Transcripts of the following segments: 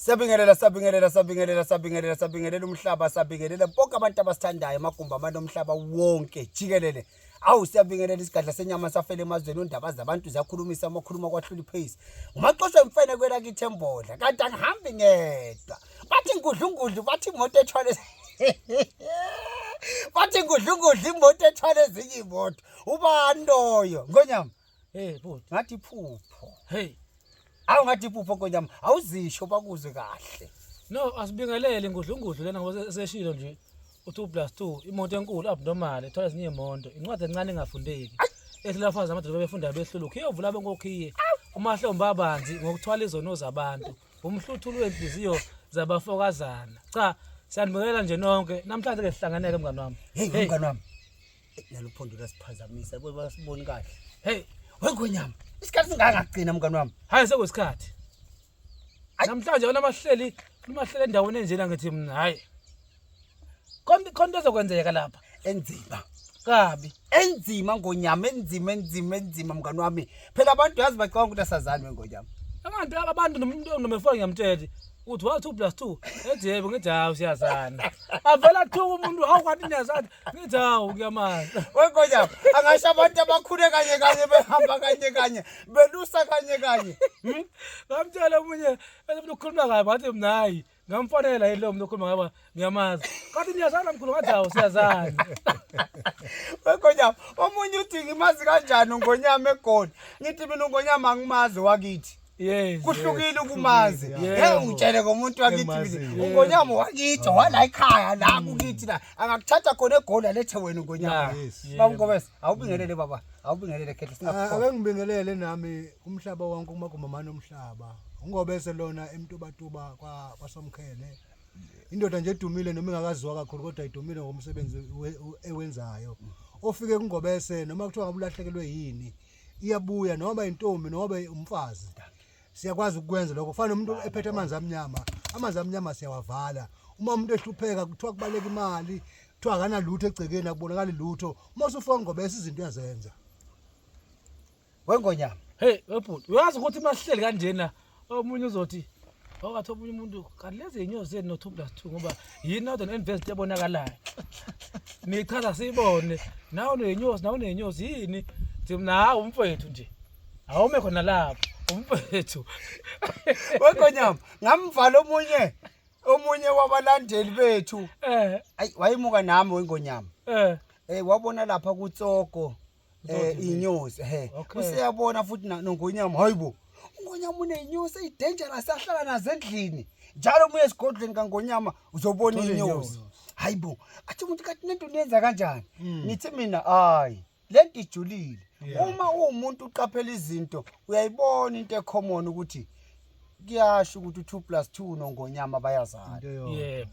Sabingelela umhlaba, sabingelela bonke abantu abasithandayo amagumba amanye omhlaba wonke jikelele. Awu siyabingelela isigadla senyama safele emazweni ondaba zabantu ziyakhulumisa amakhuluma kwahlula iphase. Umaxoxe mfene kwela kithi embodla kanti angihambi ngedwa. Bathi ngudlungudlu bathi imoto ethwale bathi ngudlungudlu imoto ethwale ezinye imoto. Ubani loyo Ngonyama? Bhuti. Ngathi iphupho. Hey. Ngathi iphupho Ngonyama awuzisho bakuzwe kahle. No, asibingelele ngudlungudlu lena ngoba seshilo nje. U2+2 imoto enkulu abnormal ethola ezinye imoto incwadi encane engafundeki esilafaza amadoda befunda behluluka iyovula benkokhiye umahlombe abanzi ngokuthwala izono zabantu umhluthulo wenhliziyo zabafokazana cha siyanibekela nje nonke namhlanje ke sihlanganeke mngani wami hey mngani wami naluphondo lasiphazamisa ngoba siboni kahle hey weNgonyama isikhathi singakagcina mngani wami hayi sekuyisikhathi namhlanje wona mahleli endaweni enjena ngithi mina hayi konke ezokwenzeka lapha enzima kabi enzima Ngonyama enzima mngani wami phela abantu yazi bacabanga ukuthi asazani weNgonyama abantu nomefoni ngiyamtshela uthi wa 2+2 ethi yebo ngithi hawu siyazana avela thuka umuntu awukwathi niyazana ngithi hawu kuyamaza weNgonyama angasho abantu abakhule kanye behamba kanye belusa kanye ngamtshela omunye ebona ukukhuluma kabi bathi mina hayi ngamfonela yilo umuntu okhuluma ngaba ngiyamaza kanti niyazana mkhulu ngathi hawu siyazana weNgonyama omunye uthi ngimazi kanjani uNgonyama egoli ngithi mina uNgonyama angimazi wakithi yes kuhlukile ukumazi ungitshele komuntu wakithi uNgonyama wakithi wala ekhaya la kukithi la angakuthatha khona egoli alethe wena uNgonyama bangobese awubingelele baba awubingelele khethe singakhona ake ngibingelele nami umhlaba wonke umagumba amanye omhlaba ungobese lona emtubatuba kwaSomkhele indoda nje edumile noma ingakaziwa kakhulu kodwa idumile ngomsebenzi ewenzayo ofike kungobese noma kuthiwa ngabulahlekelwe yini iyabuya noma intombi noma umfazi siyakwazi ukwenza lokho kufana nomuntu ephethe amanzi amnyama siyawavala uma umuntu ehlupheka kuthiwa kubaleka imali kuthiwa akana lutho egcekeni akubonakala lutho uma usufika ngobese izinto uyazenza weNgonyama hey webhuti uyazi ukuthi mahleli kanjena omunye uzothi okathi omunye umuntu kanti lezi inyozi zeni no2+2 ngoba yini Northern Invest yabonakalayo nichaza sibone nawo nenyozi yinithi mina hawu umfowethu nje awume khona lapho umfowethu weNgonyama ngamvala omunye wabalandeli bethu ayi wayimuka nami weNgonyama wabona lapha kuTsoko inyosi usiyabona futhi noNgonyama hayibo uNgonyama unenyosi eyidangerous ahlala nazo endlini njalo ubuye esigodlweni kaNgonyama uzobona inyosi hayibo athi umuntu kathi nento niyenza kanjani nithi mina hayi lento ijulile uma umuntu uqaphela izinto uyayibona into ecommon ukuthi kuyasho ukuthi u2+2 noNgonyama bayazana yebo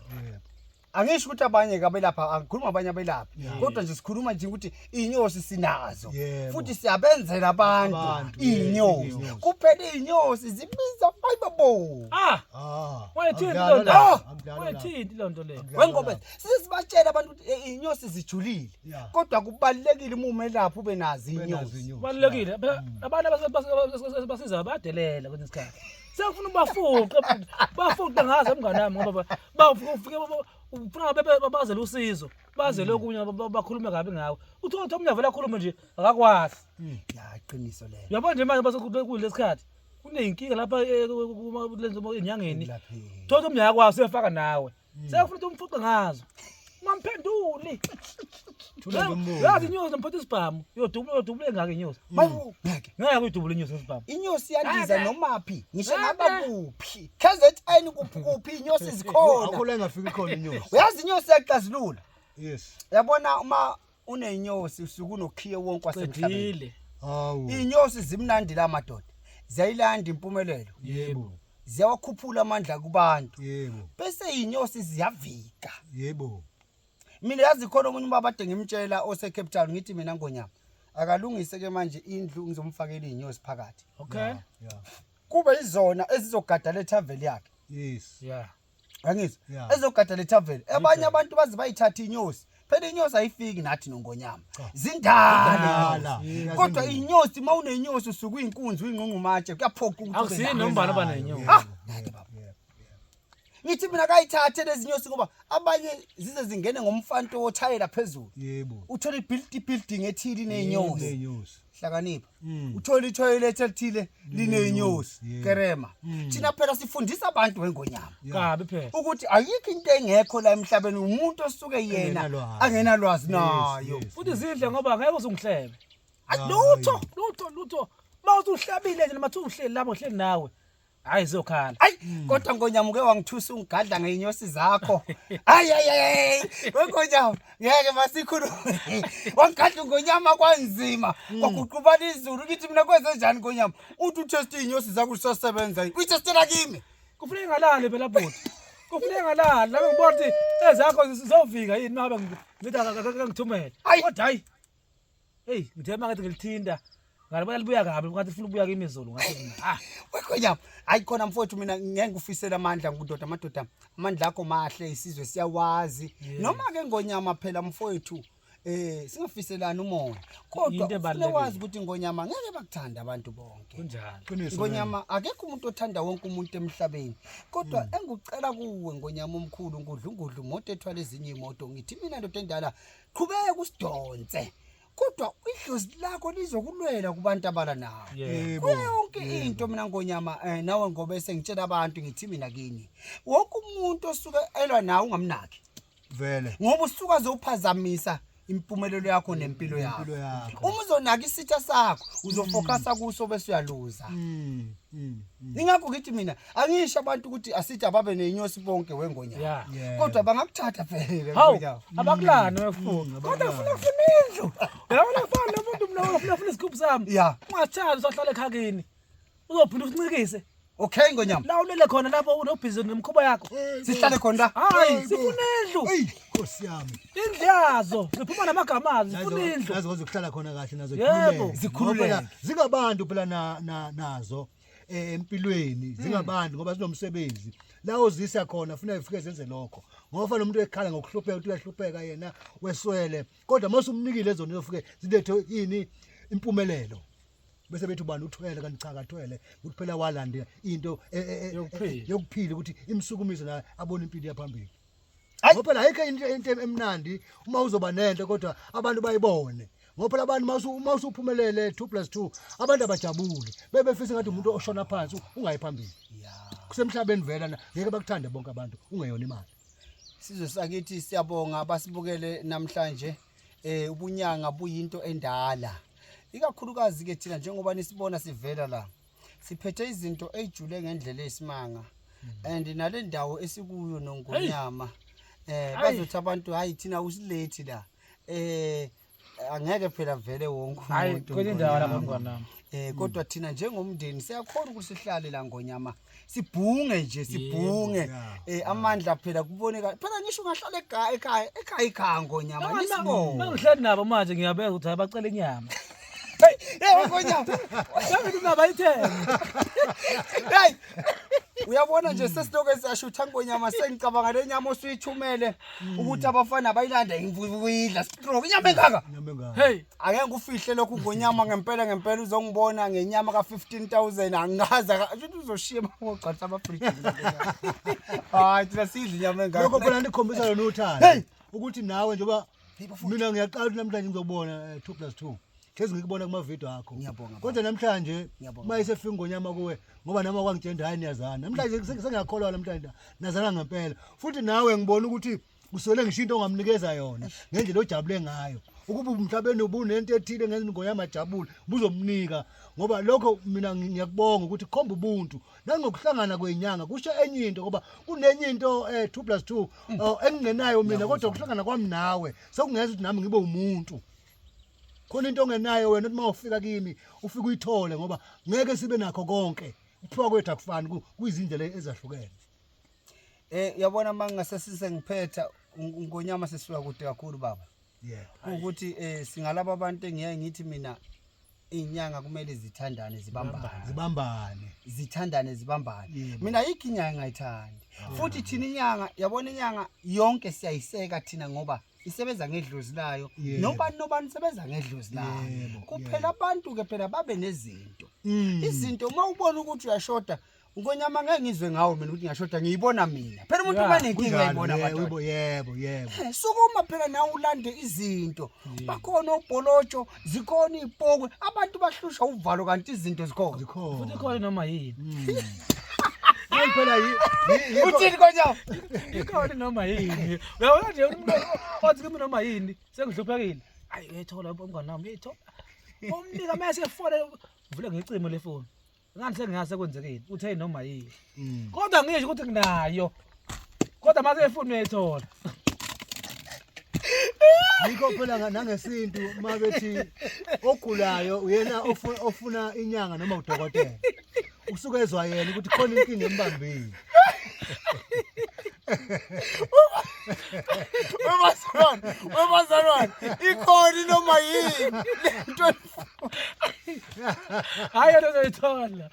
angisho ukuthi abanye kabelapha angikhuluma abanye abelapha kodwa nje sikhuluma nje ukuthi inyosi sinazo futhi siyabenzela abantu inyosi kuphela inyosi zibiza bayibabo wayithini lonto le wengobe sisibatshela abantu ukuthi inyosi zijulile kodwa kubalekile umume lapho ube nazi inyosi kubalekile abantu basiza abadelela kwesinye isikhathi sefuna bafuqe ngazi emngane nami ngoba bafike ufuna babazela usizo bazele okunye bakhulume kabi ngawe uthi omnye avela akhulume nje akakwazi qiniso leyo yabona nje manje basekule sikhathi kuneyinkinga lapha ebunyangeni thothi omnye akwazi uyafaka nawe sefuna ukuthi umfuqe ngazo mamphenduli yazi inyosi mphatha isibhamu yodubule ngake inyosi ngeke uyidubule inyosi isibhamu inyosi yandiza nomaphi ngisho ngaba kuphi KZN kuphi inyosi zikhona akho ngafika khona inyosi uyazi inyosi yaqazulula yes yabona uma unenyosi usuku nokhiye wonke wasemhlabeni hawu inyosi zimnandi la madoda ziyayilanda impumelelo yebo ziyawakhuphula amandla kubantu yebo bese inyosi ziyavika yebo mina yazi khona umuntu babade ngimtshela ose Cape Town ngithi mina Ngonyama akalungise ke manje indlu ngizomfakela inyosi phakathi okay kube izona ezizogada le tavern yakhe yes angizwa ezogada le tavern abanye abantu bazi bayithatha inyosi phela inyosi ayifiki nathi noNgonyama zindala kodwa inyosi mawunenyosi usuku inkunzi uyinqunqumatshe kuyaphoqa ukuthi akusini nombani abanenyosi nake baba ngithi mina kayithathe lezi nyosi ngoba abanye zize zingene ngomfanto wothayela phezulu yebo uthola building ethili nenyosi nenyosi hlakanipha uthola itoilet elithile linenyosi kerema thina phela sifundisa abantu weNgonyama kabi phela ukuthi ayikho into engekho la emhlabeni umuntu osuke yena angenalwazi nayo futhi izindle ngoba ngeke uzungihlebe lutho mawuthi uhlabile nje mathi uhleli lapho uhleli nawe hayi zokhala kodwa Ngonyama uke wangithusa ungigadla ngeinyosi zakho ay weNgonyama ngeke masikhulume wangigadla Ngonyama kwanzima kwaguqubana izulu lithi mina kwenze njani Ngonyama uthi utest inyosi zakho usasebenza uyitestela kimi kufuneka ngalali phela bhuti kufuneka ngalali la ngibona ukuthi ezakho zizovika yini mabe ngithi akangithumele kodwa hayi hey ngithema ngathi ngilithinda ngale libuya kabi ngathi ufuna ukubuya kimi izulu ngathi weNgonyama ayikhona mfowethu mina ngeke ngufisela amandla ngudoda amadoda amandla akho mahle isizwe siyawazi noma ke Ngonyama phela mfowethu singafiselana umoya kodwa wazi ukuthi Ngonyama ngeke bakuthanda abantu bonke kunjani Ngonyama akekho umuntu othanda wonke umuntu emhlabeni kodwa engikucela kuwe Ngonyama omkhulu ngudlungudlu imoto ethwala ezinye imoto ngithi mina ndoda endala qhubeka usidonse kodwa idlozi lakho lizokulwela kubantu abala nawe yonke into mina Ngonyama nawe ngoba sengitshela abantu ngithi mina kini wonke umuntu osuka elwa nawe ungamnaki vele ngoba usuka zophazamisa impumelelo yakho nempilo yakho uma uzonaka isitha sakho uzofocusa kuso bese uyaluza ingakho ngithi mina angisho abantu ukuthi asithi ababe nenyosi bonke weNgonyama kodwa bangakuthatha phela Ngonyama abakulana wefuna kodwa ufuna indlu yabona fana umuntu mina ufuna isigubhu sami ungathanda usahlala ekhakeni uzophinda usincikise okay Ngonyama la ulele khona lapho unobhizi nemkhuba yakho sihlale khona hayi sifuna indlu Nkosi yami indlazo ziphuma namagama azi sifuna indlu nazo ukuhlala khona kahle nazo zikhululeke zingabantu phela nazo empilweni zingabantu ngoba sinomsebenzi la ozisa khona ufuna ifike zenze lokho ngoba fanele umuntu ekhala ngokuhlupheka uthi uyahlupheka yena weswele kodwa mase umnikile ezona uzofike zilethe yini impumelelo bese bethu bani uthwele kanti cha akathwele ukuthi phela walanda into yokuphila ukuthi imsukumise na abone impilo yaphambili ngoba phela ayikho into emnandi uma uzoba nento kodwa abantu bayibone ngoba phela abantu mawusuphumelele 2+2 abantu abajabule bebefisa ngathi umuntu oshona phansi ungayiphambili kusemhlabeni vela ngeke bakuthande bonke abantu ungeyona imali sizwe sakithi siyabonga abasibukele namhlanje ubunyanga buyinto endala ikakhulukazi ke thina njengoba nisibona sivela la siphethe izinto ejule ngendlela esimanga and nale ndawo esikuyo noNgonyama bazothi abantu hayi thina usilate la angeke phela vele wonke umuntu kweli ndawo lapha Ngonyama kodwa thina njengomndeni siyakhona ukuthi sihlale la Ngonyama sibhunge nje sibhunge amandla phela kuboneka phela ngisho ungahlala ekhaya Ngonyama nisibone mangihleli nabo manje ngiyabeka ukuthi abacela inyama Ngonyama yabe ungabayithenge hey uyabona nje sesiloke sashutha Ngonyama sengicabanga lenyama osuyithumele ukuthi abafana bayilanda imvuyidla stroke inyama engaka hey angeke ufihle lokhu Ngonyama ngempela uzongibona ngenyama ka15000 angaza ukuthi uzoshiya ngoqhatha abafriji hayi thina sidla inyama engaka lokho phela nikhombisa lona uthando ukuthi nawe njengoba mina ngiyaqala namhlanje ngizobona 2+2 Hlezi ngikubona kuma video akho. Kodwa namhlanje mayisefika Ngonyama kuwe ngoba nama kwangitshenda hayi niyazana. Namhlanje sengiyakholwa namhlanje nazana ngempela. Futhi nawe ngibona ukuthi usole ngisho into ongamnikeza yona ngendlela ojabule ngayo. Ukuba umhlabeni ubunento ethile ngeNgonyama jabule buzomnika ngoba lokho mina ngiyakubonga ukuthi khomba ubuntu nangokuhlangana kwenyanga kusho enye into ngoba kunenye into 2+2 engingenayo mina kodwa ukuhlangana kwami nawe sekungenza ukuthi nami ngibe umuntu. Khona into ongenayo wena uma ufika kimi ufika uyithole ngoba ngeke sibe nakho konke ukuphiwa kwethu akufani kuyizindlela ezahlukene. Yabona mangase sisengiphetha Ngonyama sisuka kude kakhulu baba. Ukuthi singalabo abantu engiyaye ngithi mina inyanga kumele zithandane zibambane. Mina ikho inyanga ngayithandi. Futhi thina inyanga yabona inyanga yonke siyayiseka thina ngoba isebenza ngedlozi layo nobani sebenza ngedlozi layo kuphela abantu ke phela babe nezinto izinto mawubona ukuthi uyashoda Ngonyama ngeke ngizwe ngawo mina ukuthi ngishoda ngiyibona mina. Phela umuntu ubanenkinga ayibona abantu. Yebo. Sukuma phela nawe ulande izinto. Bakhona obholotsho, zikhona izipokwe. Abantu bahlushwa uvalo kanti izinto zikhona. Futhi khona noma yini. Phela Uthini Ngonyama? Ikhona noma yini. Uyabona nje umuntu othi kimi noma yini sengihluphekile. Hayi uyayithola umngane wami uyayithola. Umnika mase efone uvule ngicimo lefoni. Ngani sengingase kwenzekeni uthe noma yini. Kodwa ngisho ukuthi nginayo. Kodwa mase efoni uyayithola. Yikho phela nangesintu mabethi ogulayo uyena ofuna inyanga noma udokotela. Usuke ezwa yena ukuthi khona inkinga embambile. Wemazalwane, ikhona noma yini. Lento Hayi lo uyayithola.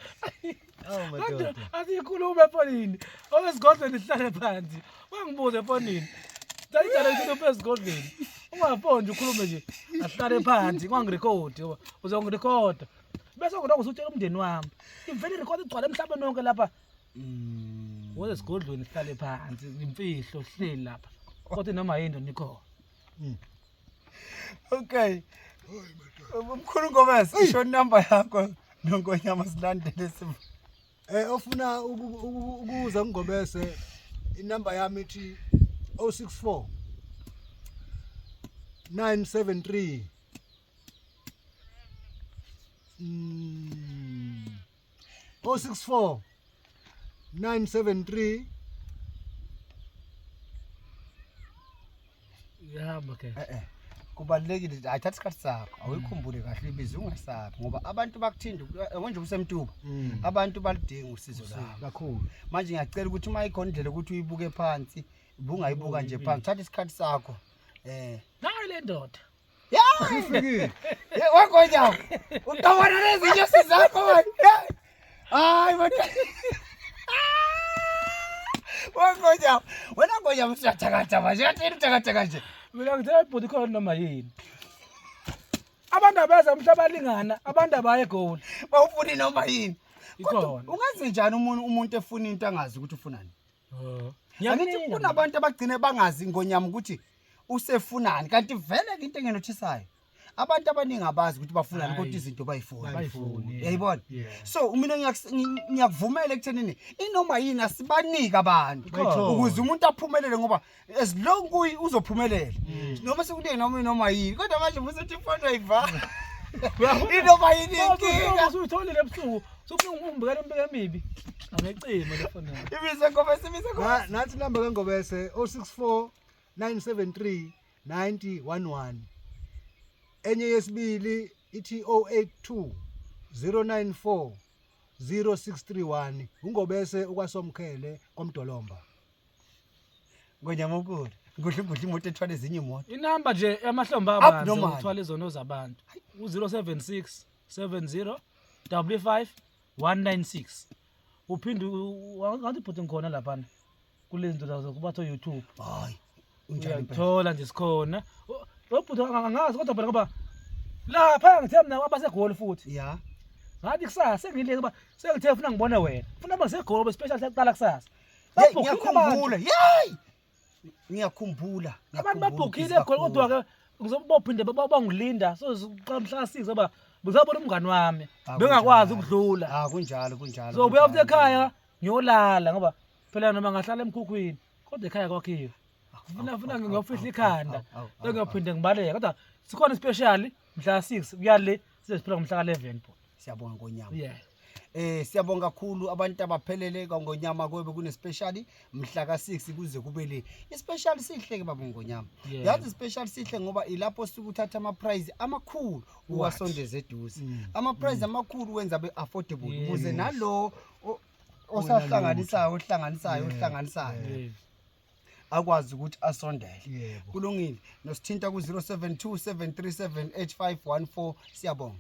Madoda. Asikhulume efonini. Owesigodlweni sihlale phansi. Wangibuza efonini. Sayidala into esigodlweni. Ungafoni nje ukhulume nje. Asihlale phansi kwangirecord. Uzongirecorda. Bese ngidonga usutshela umndeni wami. Imvele record igcwala emhlabeni wonke lapha. Wesigodlweni sihlale phansi. Imfihlo sihleli lapha. Kodwa noma yini nikhona. Okay. Umkhulu Ngobese, isho number yakho noNgonyama silandele simo. Ofuna ukuza ngingobese inamba yami ithi 064 973 064 973 Yahamba ke. Kubalekile ayithatha isikhathi sakho awuyikhumbule kahle ibizo ungasabi ngoba abantu bakuthinda konje kusemtuba abantu balidinga usizo labo kakhulu manje ngiyacela ukuthi uma ikhona indlela ukuthi uyibuke phansi ubungayibuka nje phansi thatha isikhathi sakho Nayi le ndoda ifikile Ngonyama uqabana lezinto sizakho manje hayi manje Ngonyama wena Ngonyama usiyathakatha manje yathini uthakatha nje mina ngithe ibhodi khona noma yini abantu abeza umhlaba lingana abantu abaye egoli bawufuna noma yini ikhona ungaze njani umuntu efuna into angazi ukuthi ufunani ngiyakuthi kunabantu abagcine bangazi Ngonyama ukuthi usefunani kanti vele into engenothisayo abantu abaningi abazi ukuthi bafunani kodwa izinto bayifuna yayibona so mina ngiyakuvumela ekuthenini inoma yini asibanika abantu ukuze umuntu aphumelele ngoba as long uzophumelela noma sekude noma yini kodwa manje ubusethi ifoni ayivala inoma yini inkinga usuyitholile ebusuku sofuna ungibekela impeke emibi angecimo lefoni ibize Ngobese nathi inamba kaNgobese 064 973 9011 enye yesibili ithi 082 094 0631 uNgobese ukwasomkhele komdolomba Ngonyama ukudla ngudla imoto ethwala ezinye imoto inamba nje emahlomba abantu ukuthwala izono zabantu u076 70 55 196 uphinde ngathi ibhuti ngikhona lapha kulezi zinto zokubatho YouTube hayi unjani uyathola nje sikhona lobhuti angazi kodwa phela ngoba lapha ngithe mina abasegoli futhi ya ngathi kusasa sengile ngoba sengithe ufuna ngibone wena ufuna abasegoli bespecial saqala kusasa ngiyakhumbula hey ngiyakhumbula abantu babhukile egoli kodwa ke ngizobophinde bangilinda so siqala mhla 6 ngoba ngizabona umngani wami bengakwazi ukudlula kunjalo so buya futhi ekhaya ngiyolala ngoba phela noma ngahlala emkhukhwini kodwa ekhaya kwakhiwe ngifuna ngiyofihla ikhanda bengiyophinde ngibaleke kodwa sikhona special mhla 6 kuyale sizophila ngomhla ka11 pho siyabonga Ngonyama siyabonga kakhulu abantu abaphelele kaNgonyama kwebe kune special mhla ka6 kuze kube le ispecial sihleke baba Ngonyama yazi special sihle ngoba ilapho sikuthatha ama prize amakhulu uwasondeze eduze ama prize amakhulu wenza be affordable ukuze nalo ohlanganisayo akwazi ukuthi asondele kulungile nosithinta ku 0727378514 siyabonga